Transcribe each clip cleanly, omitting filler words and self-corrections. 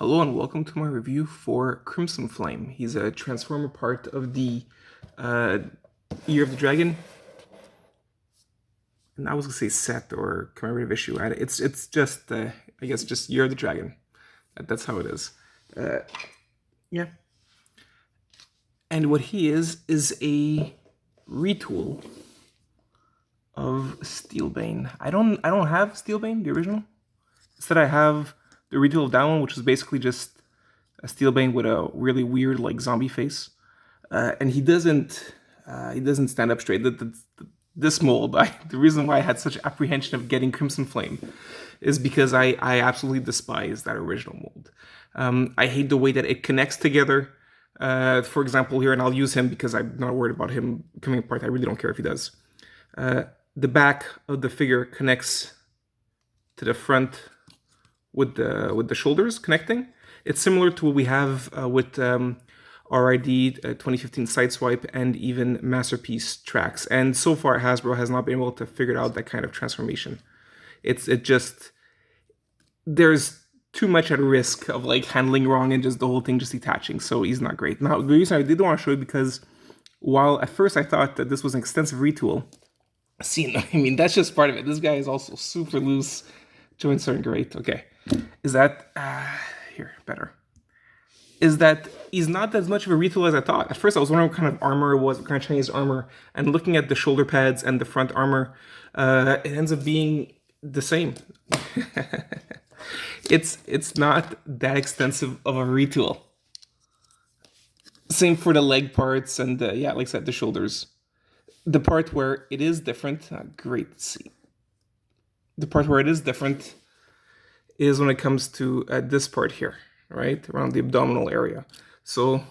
Hello and welcome to my review for Crimsonflame. He's a Transformer part of the uh, Year of the Dragon. And I was gonna say set or commemorative issue. It's just I guess just Year of the Dragon. That's how it is. Uh, yeah. And what he is a retool of Steelbane. I don't have Steelbane, the original. Instead I have the retool of that one, which is basically just a Steelbane with a really weird like zombie face, and he doesn't stand up straight. This mold, the reason why I had such apprehension of getting Crimsonflame is because I absolutely despise that original mold. I hate the way that it connects together. For example, here, and I'll use him because I'm not worried about him coming apart. I really don't care if he does. The back of the figure connects to the front with the shoulders connecting. It's similar to what we have with RID 2015 Sideswipe and even Masterpiece tracks. And so far, Hasbro has not been able to figure out that kind of transformation. There's too much at risk of like handling wrong and just the whole thing just detaching. So he's not great. Now, the reason I did want to show you because while at first I thought that this was an extensive retool, that's just part of it. This guy is also super loose. Joints aren't great. Okay. Is that better? Is that he's not as much of a retool as I thought. At first, I was wondering what kind of armor it was, what kind of Chinese armor, and looking at the shoulder pads and the front armor, it ends up being the same. It's not that extensive of a retool. Same for the leg parts and like I said, the shoulders. The part where it is different, great to see. The part where it is different is when it comes to this part here, right? Around the abdominal area. So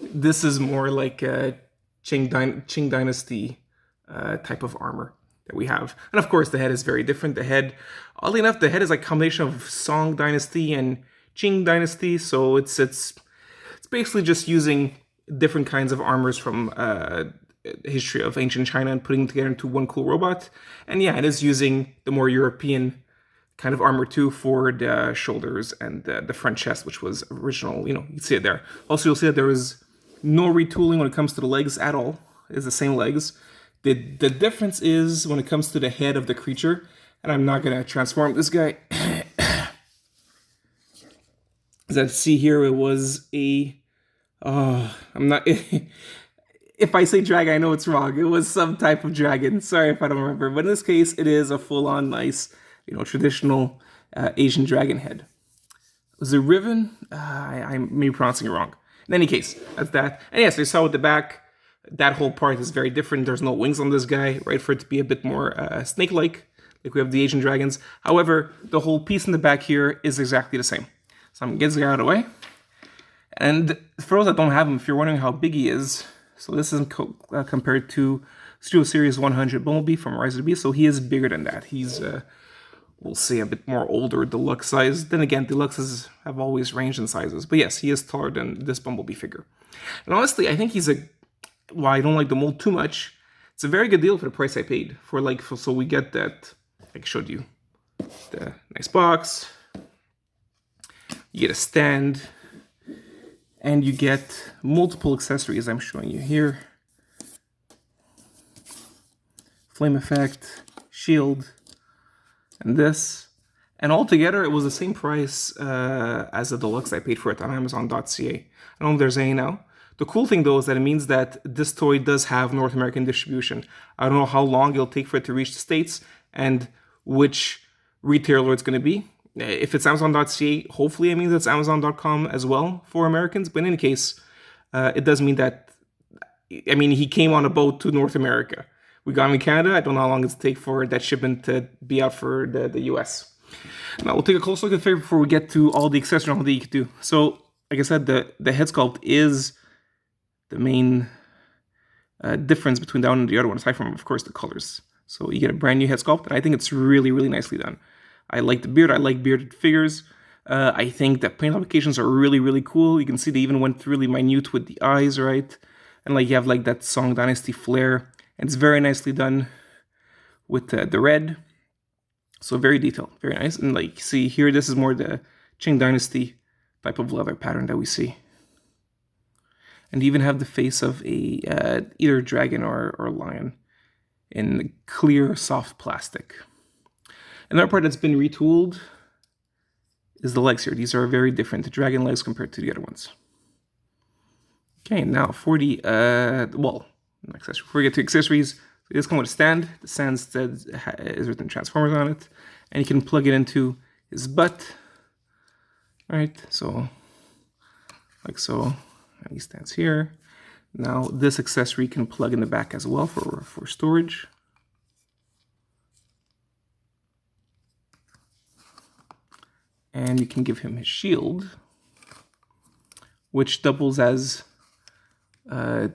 this is more like a Qing Dynasty type of armor that we have. And of course, the head is very different. The head, oddly enough, the head is like a combination of Song Dynasty and Qing Dynasty. So it's basically just using different kinds of armors from history of ancient China and putting them together into one cool robot. And yeah, it is using the more European kind of armor too for the shoulders and the front chest, which was original. You can see it there. Also, you'll see that there is no retooling when it comes to the legs at all. It's the same legs. The difference is when it comes to the head of the creature, and I'm not gonna transform this guy. As I see here, it was I'm not. If I say dragon, I know it's wrong. It was some type of dragon. Sorry if I don't remember. But in this case, it is a full-on nice, traditional Asian dragon head. Was it Riven? I may be pronouncing it wrong. In any case, that's that. And yes, you saw with the back, that whole part is very different. There's no wings on this guy, right? For it to be a bit more snake-like we have the Asian dragons. However, the whole piece in the back here is exactly the same. So I'm going to get this guy out of the way. And for those that don't have him, if you're wondering how big he is, so this is compared to Studio Series 100 Bumblebee from Rise of the Beast, so he is bigger than that. He's, we'll say, a bit more older, deluxe size. Then again, deluxes have always ranged in sizes. But yes, he is taller than this Bumblebee figure. And honestly, I think he's while I don't like the mold too much, it's a very good deal for the price I paid. So we get that, like I showed you, the nice box, you get a stand, and you get multiple accessories I'm showing you here. Flame effect, shield, and this. And altogether, it was the same price as the deluxe I paid for it on Amazon.ca. I don't know if there's any now. The cool thing, though, is that it means that this toy does have North American distribution. I don't know how long it'll take for it to reach the States and which retailer it's going to be. If it's Amazon.ca, hopefully it means it's Amazon.com as well for Americans. But in any case, it does mean that, he came on a boat to North America. We got him in Canada. I don't know how long it's take for that shipment to be out for the US. Now, we'll take a close look at the figure before we get to all the accessories and all that you can do. So, like I said, the head sculpt is the main difference between that one and the other one, aside from, of course, the colors. So you get a brand new head sculpt, and I think it's really, really nicely done. I like the beard. I like bearded figures. I think the paint applications are really, really cool. You can see they even went really minute with the eyes, right? And like you have like that Song Dynasty flair. And it's very nicely done with the red. So very detailed, very nice. And like see here, this is more the Qing Dynasty type of leather pattern that we see. And even have the face of a either dragon or lion in clear, soft plastic. Another part that's been retooled is the legs here. These are very different, the dragon legs compared to the other ones. Okay, now for the, before we get to accessories, it does come with a stand. The stand is written Transformers on it, and you can plug it into his butt. All right, so like so, and he stands here. Now this accessory can plug in the back as well for storage. And you can give him his shield, which doubles as, I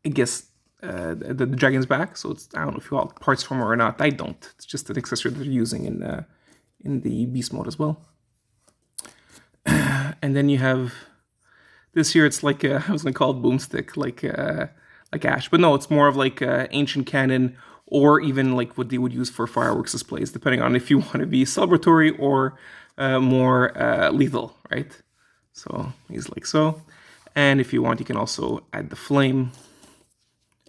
guess, the dragon's back. So it's, I don't know if you call it parts former or not. I don't. It's just an accessory that they're using in the beast mode as well. And then you have this here. It's like I was gonna call it boomstick, like Ash, but no, it's more of like ancient cannon, or even like what they would use for fireworks displays, depending on if you want to be celebratory or more lethal, right? So he's like so. And if you want, you can also add the flame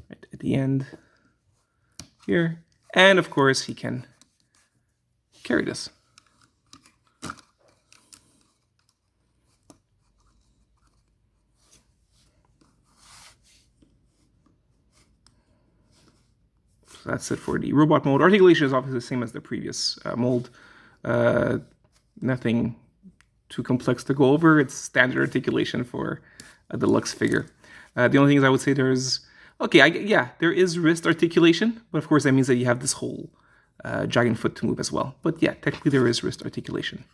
right at the end here. And of course, he can carry this. So that's it for the robot mode. Articulation is obviously the same as the previous mold. Nothing too complex to go over. It's standard articulation for a deluxe figure. The only things I would say there is, there is wrist articulation, but of course that means that you have this whole dragon foot to move as well. But yeah, technically there is wrist articulation.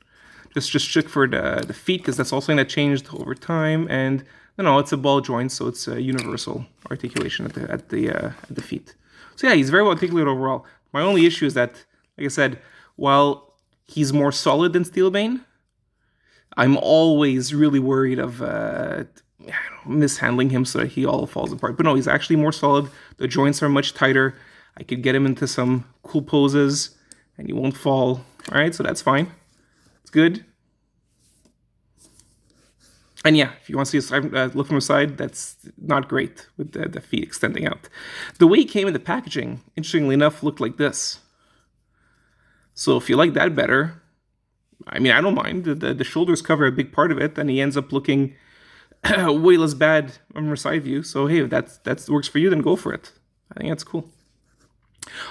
Just check for the feet, because that's also something that changed over time. And no, it's a ball joint, so it's a universal articulation at the feet. So yeah, he's very well articulated overall. My only issue is that, like I said, while he's more solid than Steelbane, I'm always really worried of mishandling him so that he all falls apart. But no, he's actually more solid. The joints are much tighter. I could get him into some cool poses and he won't fall. All right, so that's fine. It's good. And yeah, if you want to see a look from the side, that's not great with the feet extending out. The way he came in the packaging, interestingly enough, looked like this. So if you like that better, I mean, I don't mind. The shoulders cover a big part of it, and he ends up looking way less bad from a side view. So hey, if that works for you, then go for it. I think that's cool.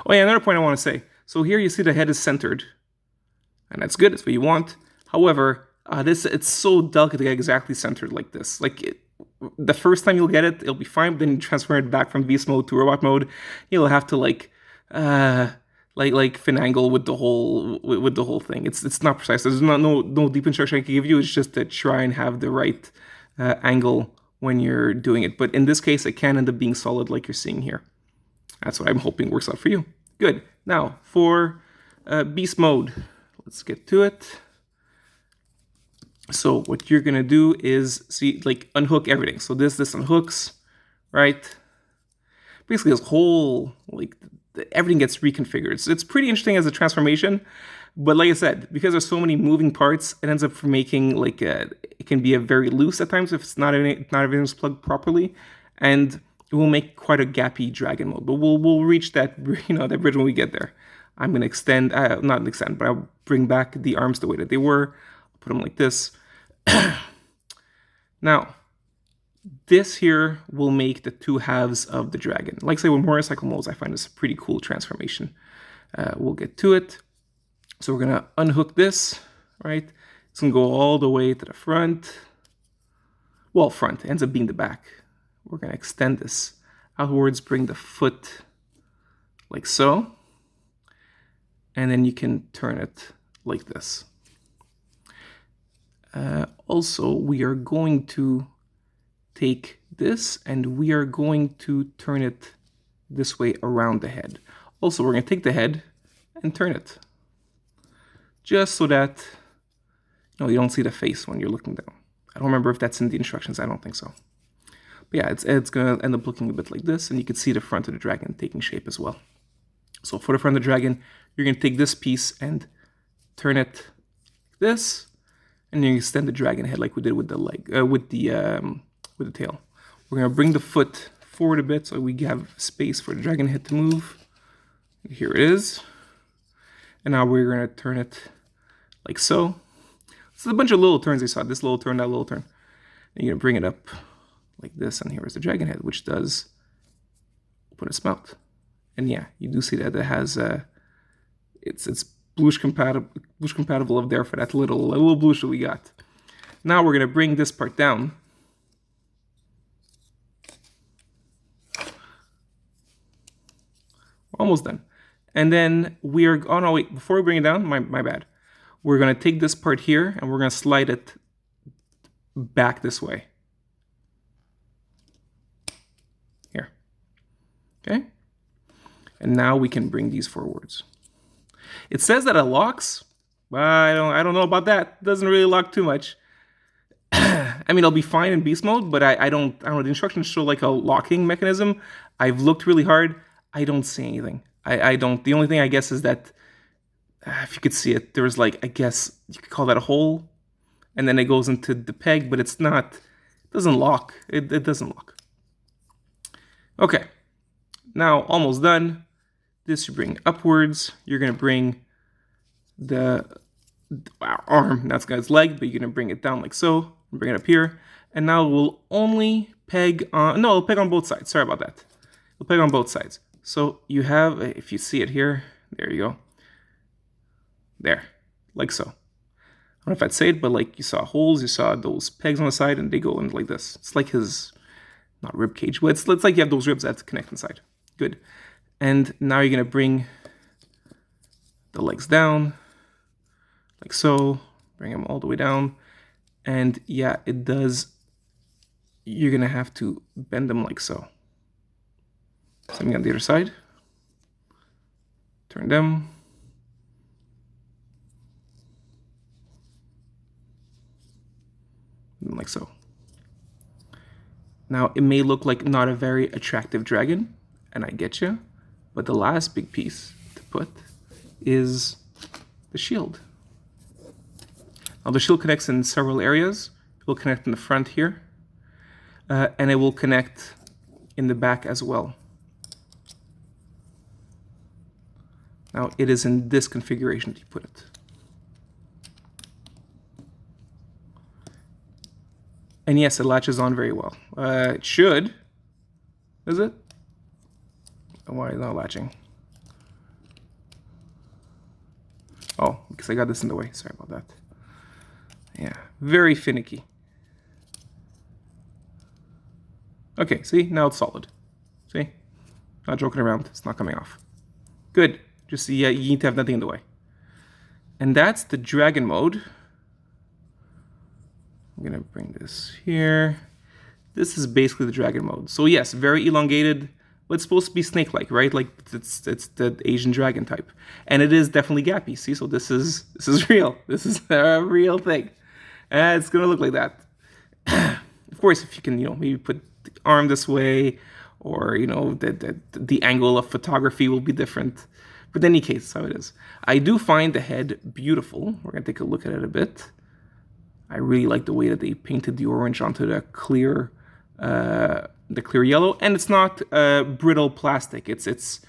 Oh yeah, another point I want to say. So here you see the head is centered, and that's good. It's what you want. However, it's so delicate to get exactly centered like this. Like the first time you'll get it, it'll be fine. But then you transfer it back from beast mode to robot mode, you'll have to like finagle with the whole thing. It's not precise. There's no deep instruction I can give you. It's just to try and have the right angle when you're doing it. But in this case, it can end up being solid like you're seeing here. That's what I'm hoping works out for you. Good. Now for beast mode, let's get to it. So what you're gonna do is unhook everything. So this unhooks, right? Basically, this whole everything gets reconfigured. It's pretty interesting as a transformation, but like I said, because there's so many moving parts, it ends up making it can be a very loose at times if it's not everything's plugged properly, and it will make quite a gappy dragon mode. But we'll reach that that bridge when we get there. I'm gonna extend, not extend, but I'll bring back the arms the way that they were. Put them like this. Now, this here will make the two halves of the dragon. Like say with motorcycle modes, I find this a pretty cool transformation. We'll get to it. So we're gonna unhook this, right? It's gonna go all the way to the front. Well, front, ends up being the back. We're gonna extend this outwards, bring the foot like so. And then you can turn it like this. Also, we are going to take this and we are going to turn it this way around the head. Also, we're going to take the head and turn it. Just so that you don't see the face when you're looking down. I don't remember if that's in the instructions. I don't think so. But yeah, it's going to end up looking a bit like this, and you can see the front of the dragon taking shape as well. So for the front of the dragon, you're going to take this piece and turn it like this. and then you extend the dragon head like we did with the leg, with the tail. We're gonna bring the foot forward a bit so we have space for the dragon head to move. Here it is. And now we're gonna turn it like so. It's a bunch of little turns you saw. This little turn, that little turn. And you're gonna bring it up like this, and here is the dragon head, which does open its mouth. And yeah, you do see that it has it's bluish compatible up there for that little bluish that we got. Now we're gonna bring this part down. Almost done. And then we are, oh no, wait, before we bring it down, my bad. We're gonna take this part here and we're gonna slide it back this way. Here, okay? And now we can bring these forwards. It says that it locks, but I don't know about that. It doesn't really lock too much. I mean, it'll be fine in beast mode, but I don't know, the instructions show like a locking mechanism. I've looked really hard. I don't see anything. I don't. The only thing I guess is that if you could see it, there's like, I guess you could call that a hole, and then it goes into the peg, but it's not. It doesn't lock. It doesn't lock. Okay, now almost done. This you bring upwards. You're gonna bring the arm. That's guy's leg, but you're gonna bring it down like so. Bring it up here, and now we'll only peg on. No, it'll peg on both sides. Sorry about that. It'll peg on both sides. So you have, if you see it here, there you go. There, like so. I don't know if I'd say it, but like you saw holes, you saw those pegs on the side, and they go in like this. It's like his, not rib cage, but it's like you have those ribs that connect inside. Good. And now you're gonna bring the legs down, like so. Bring them all the way down. And yeah, it does, you're gonna have to bend them like so. Same on the other side. Turn them. Like so. Now, it may look like not a very attractive dragon, and I get you, but the last big piece to put is the shield. Now, the shield connects in several areas. It will connect in the front here, and it will connect in the back as well. Now, it is in this configuration that you put it. And yes, it latches on very well. It should. Is it? Why is it not latching? Oh, because I got this in the way. Sorry about that. Yeah, very finicky. Okay, see? Now it's solid. See? Not joking around. It's not coming off. Good. Just see, you need to have nothing in the way. And that's the dragon mode. I'm gonna bring this here. This is basically the dragon mode. So yes, very elongated, but it's supposed to be snake-like, right? Like it's the Asian dragon type, and it is definitely gappy. See, so this is real. This is a real thing, and it's gonna look like that. Of course, if you can, maybe put the arm this way, or the angle of photography will be different. But in any case, that's how it is. I do find the head beautiful. We're gonna take a look at it a bit. I really like the way that they painted the orange onto the clear yellow, and it's not brittle plastic. It's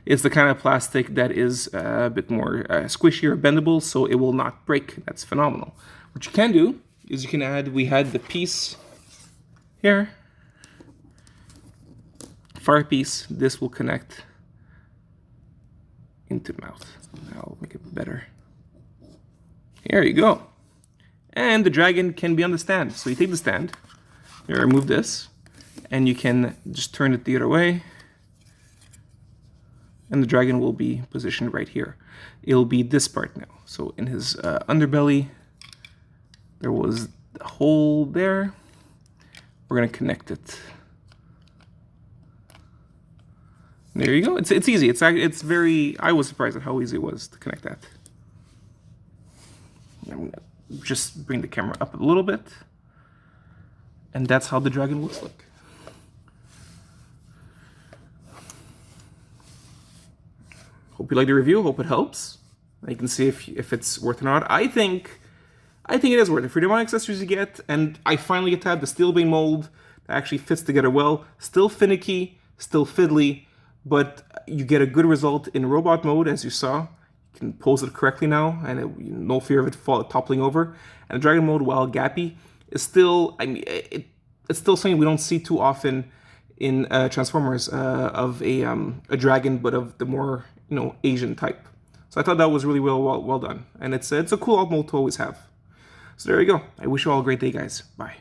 the kind of plastic that is a bit more squishy or bendable, so it will not break. That's phenomenal. What you can do is you can add. We had the piece here, fire piece. This will connect into the mouth. I'll make it better. Here you go. And the dragon can be on the stand. So you take the stand, you remove this, and you can just turn it the other way, and the dragon will be positioned right here. It'll be this part now. So in his underbelly, there was a hole there. We're gonna connect it. There you go. It's easy. It's very. I was surprised at how easy it was to connect that. I'm gonna just bring the camera up a little bit, and that's how the dragon looks like. Hope you like the review. Hope it helps. You can see if it's worth it or not. I think I think it is worth it for the amount of accessories you get, and I finally get to have the Steelbane mold that actually fits together well. Still finicky, still fiddly, but you get a good result in robot mode, as you saw. You can pose it correctly now, and no fear of it toppling over. And the dragon mode, while gappy, is still, I mean, it's still something we don't see too often in Transformers of a dragon, but of the more Asian type. So I thought that was really well done, and it's a cool alt mode to always have. So there you go. I wish you all a great day, guys. Bye.